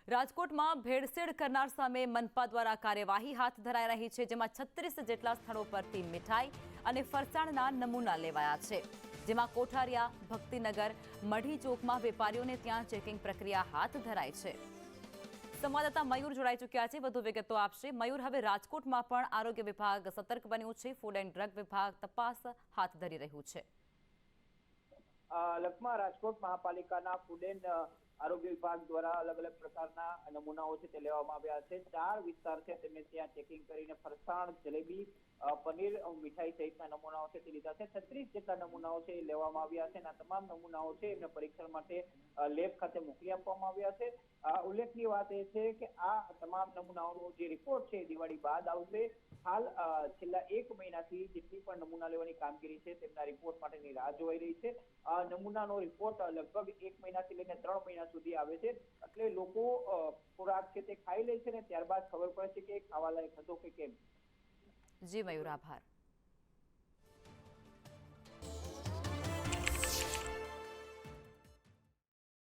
રાજકોટમાં ભેળસેળ કરનાર સામે મનપા દ્વારા કાર્યવાહી હાથ ધરાઈ રહી છે, જેમાં 36 જેટલા સ્થળો પરથી મીઠાઈ અને ફરસાણના નમૂના લેવાયા છે, જેમાં કોઠારિયા, ભક્તિનગર, મઢી ચોકમાં વેપારીઓને ત્યાં ચેકિંગ પ્રક્રિયા હાથ ધરાઈ છે। સંવાદદાતા મયુર જોડાઈ ચૂક્યા છે, વધુ વિગતો આપશે। મયુર, હવે રાજકોટમાં પણ આરોગ્ય વિભાગ સતર્ક બન્યું છે, ફૂડ એન્ડ ડ્રગ વિભાગ તપાસ હાથ ધરી રહ્યું છે। લખમાં રાજકોટ મહાપાલિકાના ફૂડ એન્ડ આરોગ્ય વિભાગ દ્વારા અલગ અલગ પ્રકારના નમૂનાઓ છે તે લેવામાં આવ્યા છે। 4 વિસ્તાર છે તેમને ત્યાં ચેકિંગ કરીને ફરસાણ, જલેબી, પનીર, મીઠાઈ સહિતના નમૂનાઓ છે તે લીધા છે। 36 જેટલા નમૂનાઓ છે એ લેવામાં આવ્યા છે અને આ તમામ નમૂનાઓ છે એમને પરીક્ષણ માટે લેબ ખાતે મોકલી આપવામાં આવ્યા છે। ઉલ્લેખનીય વાત એ છે કે આ તમામ નમૂનાઓનો જે રિપોર્ટ છે દિવાળી બાદ આવશે। હાલ છેલ્લા 1 મહિનાથી જેટલી પણ નમૂના લેવાની કામગીરી છે તેમના રિપોર્ટ માટેની રાહ જોવાઈ રહી છે। નમૂનાનો રિપોર્ટ લગભગ 1 મહિનાથી લઈને 3 મહિના સુધી આવે છે, એટલે લોકો ખોરાક છે તે ખાઈ લે છે ને ત્યારબાદ ખબર પડે છે કે ખાવા લાયક હતો કે કેમ। જી મયુર, આભાર।